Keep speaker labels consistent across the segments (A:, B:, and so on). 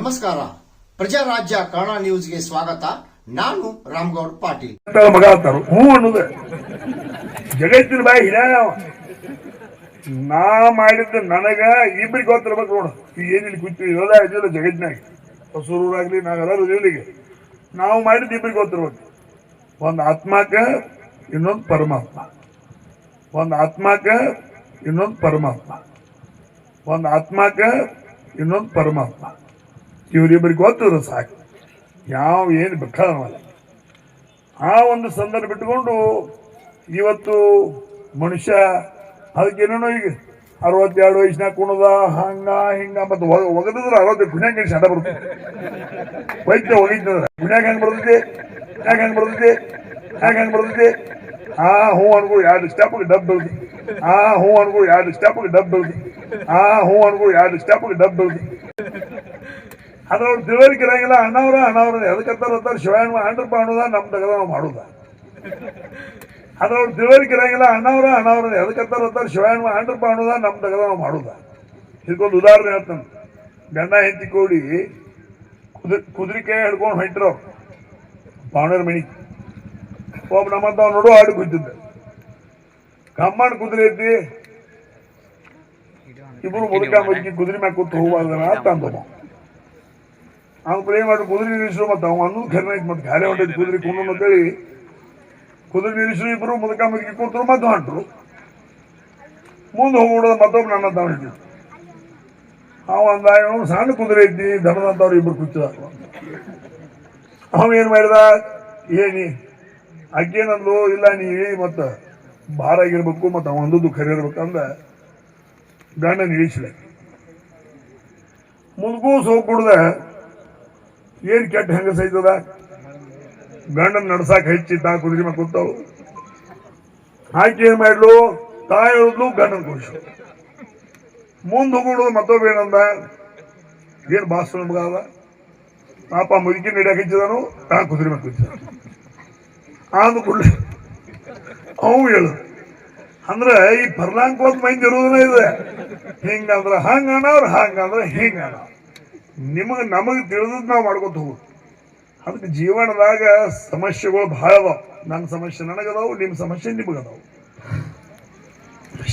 A: ನಮಸ್ಕಾರ. ಪ್ರಜಾರಾಜ್ಯ ಕನ್ನಡ ನ್ಯೂಸ್ಗೆ ಸ್ವಾಗತ. ನಾನು ರಾಮಗೌಡ ಪಾಟೀಲ್.
B: ಮಗ ಅಂತಾರು ಹ್ಞೂ ಅನ್ನೋದು ಜಗತ್ತಿನ ಬಾಯಿ ಹಿಡ್ಯಾನ. ನಾ ಮಾಡಿದ್ದ ನನಗ ಇಬ್ಬರಿಗೆ ಗೊತ್ತಿರ್ಬೇಕು ನೋಡು. ಈಗ ಏನಿಲ್ಲ ಕೂತೀವಿ ಎಲ್ಲ ಇದಿಲ್ಲ ಜಗತ್ತಿನಾಗ, ಹೊಸೂರಾಗ್ಲಿ ನಾವೆಲ್ಲರೂ ಇಲ್ಲಿಗೆ ನಾವು ಮಾಡಿದ್ದು ಇಬ್ಬರಿಗೆ ಗೊತ್ತಿರ್ಬೇಕು. ಒಂದು ಆತ್ಮಕ ಇನ್ನೊಂದು ಪರಮಾತ್ಮ, ಒಂದು ಆತ್ಮಕ ಇನ್ನೊಂದು ಪರಮಾತ್ಮ, ಒಂದು ಆತ್ಮಕ ಇನ್ನೊಂದು ಪರಮಾತ್ಮ. ಇವರಿಬ್ಬರಿಗೆ ಗೊತ್ತಿದ್ರು ಸಾಕು, ಯಾವ ಏನು ಬೇಕಾದಲ್ಲ. ಆ ಒಂದು ಸಂದರ್ಭ ಬಿಟ್ಕೊಂಡು ಇವತ್ತು ಮನುಷ್ಯ ಅದಕ್ಕೇನೇನೋ ಈಗ 62 ವಯಸ್ಸಿನಾಗ ಕುಣದ ಹಂಗ ಹಿಂಗ ಮತ್ತೆ ಒಗದಿದ್ರೆ 60 ಗುಣ್ಯಾಗ ಶಡ ಬರ್ತದೆ. ವೈದ್ಯ ಒಗಿದ್ರೆ ಗುಣ್ಯಾಗ ಹೆಂಗೆ ಬರ್ತೈತಿ, ಹ್ಯಾಗ ಹೆಂಗೆ ಬರ್ತೈತಿ, ಹ್ಯಾಗ ಹೆಂಗೆ ಬರ್ತೈತಿ. ಆ ಹೂ ಅನ್ಗೂ 2 ಸ್ಟೆಪ್ಗೆ ಡಬ್ ಬೆಳ್ದು, ಆ ಹೂ ಅನ್ಗೂ 2 ಸ್ಟೆಪ್ಗೆ ಡಬ್ ಬೆಳ್ದು, ಆ ಹೂ ಅನ್ಗೂ 2 ಸ್ಟೆಪ್ಗೆ ಡಬ್ ಬೆಳ್ದು. ಅದ್ರವ್ರು ತಿಳುವಳಿಕೆ ಇರಂಗಿಲ್ಲ. ಅಣ್ಣವ್ರ ಎದಕ್ಕಂತಾರ ಶಿವಾಯಣ್ಣ ಹಂಡ್ರಪ್ಪ ಅನ್ನೋದ ನಮ್ಮ ತಗದ ನಾವು ಮಾಡೋದ. ಅದ್ರವ್ರು ತಿಳುವಳಿಕೆ ಇರಂಗಿಲ್ಲ. ಅಣ್ಣವ್ರ ಎದಕ್ಕಂತಾರ ಶಿವಾಯಣ್ಣ ಹಂಡ್ರಪ್ಪ ಅನ್ನೋದ ನಮ್ಮ ತಗದ ನಾವು ಮಾಡೋದ. ಇದಕ್ಕೊಂದು ಉದಾಹರಣೆ ಹೇಳ್ತಾನೆ. ಗಂಡ ಹೆಂಡತಿ ಕೂಡಿ ಕುದುರೆಕಾಯಿ ಹಿಡ್ಕೊಂಡು ಹೊಂಟ್ರು ಪಾವನರ ಮಣಿ. ಒಬ್ಬ ನಮ್ಮಂತ ನೋಡು ಆಡಿ ಕೂತಿದ್ದ. ಕಮ್ಮಣ್ಣ ಕುದುರೆ ಐತಿ, ಇಬ್ರು ಮುದುಕ ಮುದುಕಿ ಕುದುರೆ ಮ್ಯಾಗ ಕೂತು ಹೋಗ್ಬಾರ್ದನ ತಂದ. ಅವ್ನು ಪ್ಲೇ ಮಾಡಿ ಕುದುರೆ ನಿಲ್ಲಿಸು, ಮತ್ತು ಅವ ಅನ್ನೋದು ಖರ್ನ ಐತಿ, ಮತ್ತೆ ಖಾಲಿ ಹೊಂಟೈತಿ ಕುದುರೆ ಕುಂಡು ಅಂತೇಳಿ ಕುದುರೆ ನಿಲ್ಲಿಸು. ಇಬ್ಬರು ಮುದುಕ ಮುದುಕಿ ಕೂತರು, ಮತ್ತೆ ಹೊಂಟ್ರು. ಮುಂದೆ ಹೋಗ್ಬಿಡೋದು ಮತ್ತೊಬ್ಬ ನನ್ನ ತಗೊಂಡಿದ್ದು. ಅವ ಅಂದ ಸಣ್ಣ ಕುದುರೆ ಐತಿ ದನದಂತವ್ರು ಇಬ್ಬರು ಕೂತಿದ. ಅವ ಏನು ಮಾಡಿದ, ಏನಿ ಅಕ್ಕೇನಂದ್ರು ಇಲ್ಲ ನೀ ಮತ್ತು ಭಾರ ಆಗಿರ್ಬೇಕು, ಮತ್ತು ಅವ ಅಂದದ್ದು ಖರೆ ಇರ್ಬೇಕಂದ ಗಂಡ ನಿಲ್ಲಿಸಲಿ. ಮುದುಕೂಸ್ ಹೋಗ್ಬಿಡ್ದ. ಏನು ಕೆಟ್ಟ ಹೆಂಗಸ ಐತದ, ಗಂಡನ ನಡ್ಸಾಕ ಹೆಚ್ಚಿ ತಾ ಕುದುರೆ ಮ್ಯಾಗ ಕೂತಾವು. ಆಕೆ ಏನ್ ಮಾಡ್ಲು, ತಾಯಿ ಹೇಳಿದ್ಲು, ಗಂಡನ ಕೂಡಿಸು. ಮುಂದೆ ಹೋಗ್ಬಿಡೋದು ಮತ್ತೊಬ್ಬ ಏನಂದ, ಏನು ಬಾಸ್ತು ಮಗ ಅದ ಪಾಪ ಮುದುಕಿ ನಡಿಯಾಕ ಹೆಚ್ಚಿದಾನು, ತಾ ಕುದುರೆ ಮ್ಯಾಗ ಕೂತಿದ. ಅಂದು ಕೂಡಲೇ ಅವು ಹೇಳು ಅಂದ್ರೆ ಈ ಪರ್ಲಾಂಕೋತ್ ಮೈಂದ್ ಇರೋದನ್ನ ಇದೆ. ಹಿಂಗಂದ್ರ ಹಂಗ ಅನ್ನವ್ರು, ಹಂಗಂದ್ರ ಹಿಂಗ ಅನ್ನ. ನಿಮಗೆ ನಮಗೆ ತಿಳಿದ್ ನಾವು ಮಾಡ್ಕೊತ ಹೋಗುದು. ಅದಕ್ಕೆ ಜೀವನದಾಗ ಸಮಸ್ಯೆಗಳು ಬಹಳ ಅದಾವ. ನನ್ನ ಸಮಸ್ಯೆ ನನಗದಾವು, ನಿಮ್ಮ ಸಮಸ್ಯೆ ನಿಮಗದಾವು.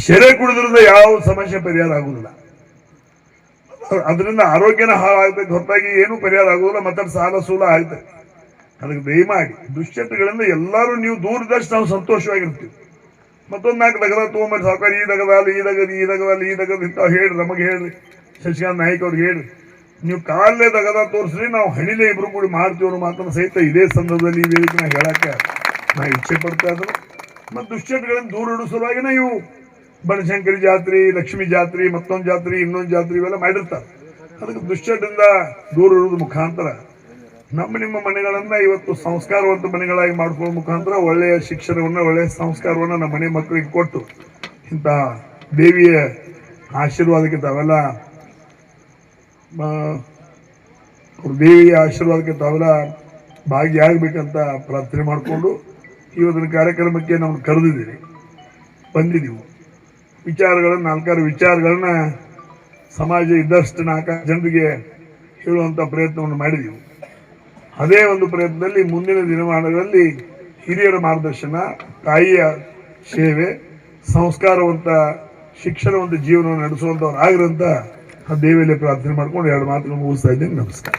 B: ಶೆರೆ ಕುಡಿದ್ರಿಂದ ಯಾವ ಸಮಸ್ಯೆ ಪರಿಹಾರ ಆಗುದಿಲ್ಲ. ಅದರಿಂದ ಆರೋಗ್ಯನ ಹಾಳಾಗ್ತೈತೆ ಹೊರತಾಗಿ ಏನು ಪರಿಹಾರ ಆಗುದಿಲ್ಲ. ಮತ್ತೆ ಸಾಲ ಸೂಲ ಆಗ್ತದೆ. ಅದಕ್ಕೆ ದಯಮಾಡಿ ದುಶ್ಚಟಗಳಿಂದ ಎಲ್ಲರೂ ನೀವು ದೂರದಷ್ಟು ನಾವು ಸಂತೋಷವಾಗಿರ್ತೀವಿ. ಮತ್ತೊಂದು 4 ದಗದ ತೊಗೊಂಬರಿ ಸಾವುಕಾರ, ಈ ದಗದಲ್ಲಿ ಈ ದಗದ ಈ ದಗದಲ್ಲಿ ಈ ದಗದ ಇಂಥ ಹೇಳ್ರಿ, ನಮಗೆ ಹೇಳ್ರಿ, ಶಶಿಕಾಂತ್ ನಾಯ್ಕ ಅವ್ರಿಗೆ ಹೇಳ್ರಿ. ನೀವು ಕಾಲೇ ದಗದ ತೋರಿಸ್ರಿ, ನಾವು ಹಣಿಲೇ ಇಬ್ರು ಕೂಡಿ ಮಾಡ್ತೀವಿ ಅನ್ನೋ ಮಾತನ್ನು ಸಹಿತ ಇದೇ ಸಂದರ್ಭದಲ್ಲಿ ಈ ವೇದಿಕೆ ನಾ ಹೇಳಕ್ಕೆ ನಾ ಇಚ್ಛೆ ಪಡ್ತಾ ಇದ್ರು. ಮತ್ತು ದುಶ್ಚಟಗಳನ್ನು ದೂರ ಇಡೋ ಸಲುವಾಗಿ ಇವು ಬನಶಂಕರಿ ಜಾತ್ರೆ, ಲಕ್ಷ್ಮೀ ಜಾತ್ರೆ, ಮತ್ತೊಂದು ಜಾತ್ರೆ, ಇನ್ನೊಂದು ಜಾತ್ರೆ ಇವೆಲ್ಲ ಮಾಡಿರ್ತಾರೆ. ಅದಕ್ಕೆ ದುಶ್ಚಟದಿಂದ ದೂರ ಇಡೋದು ಮುಖಾಂತರ ನಿಮ್ಮ ಮನೆಗಳನ್ನ ಇವತ್ತು ಸಂಸ್ಕಾರವಂತ ಮನೆಗಳಾಗಿ ಮಾಡ್ಕೊಳ್ಳೋ ಮುಖಾಂತರ ಒಳ್ಳೆಯ ಶಿಕ್ಷಣವನ್ನ, ಒಳ್ಳೆಯ ಸಂಸ್ಕಾರವನ್ನ ನಮ್ಮ ಮನೆ ಮಕ್ಕಳಿಗೆ ಕೊಟ್ಟು ಇಂಥ ದೇವಿಯ ಆಶೀರ್ವಾದಕ್ಕೆ ತಾವೆಲ್ಲ ದೇವಿಯ ಆಶೀರ್ವಾದಕ್ಕೆ ತಾವೆಲ್ಲ ಭಾಗಿಯಾಗಬೇಕಂತ ಪ್ರಾರ್ಥನೆ ಮಾಡಿಕೊಂಡು ಇವತ್ತಿನ ಕಾರ್ಯಕ್ರಮಕ್ಕೆ ನಾವು ಕರೆದಿದ್ದೀವಿ, ಬಂದಿದ್ದೀವಿ. ವಿಚಾರಗಳನ್ನ 4 ವಿಚಾರಗಳನ್ನ ಸಮಾಜ ಇದ್ದಷ್ಟು 4 ಜನರಿಗೆ ಹೇಳುವಂಥ ಪ್ರಯತ್ನವನ್ನು ಮಾಡಿದ್ದೀವಿ. ಅದೇ ಒಂದು ಪ್ರಯತ್ನದಲ್ಲಿ ಮುಂದಿನ ದಿನಮಾನಗಳಲ್ಲಿ ಹಿರಿಯರ ಮಾರ್ಗದರ್ಶನ, ತಾಯಿಯ ಸೇವೆ, ಸಂಸ್ಕಾರವಂತ ಶಿಕ್ಷಣವಂತ ಜೀವನವನ್ನು ನಡೆಸುವಂಥವ್ರು ಆಗಿರಂತ ದೇವಿಯಲ್ಲಿ ಪ್ರಾರ್ಥನೆ ಮಾಡ್ಕೊಂಡು 2 ಮಾತುಗಳನ್ನು ಮುಗಿಸ್ತಾ ಇದ್ದೀನಿ. ನಮಸ್ಕಾರ.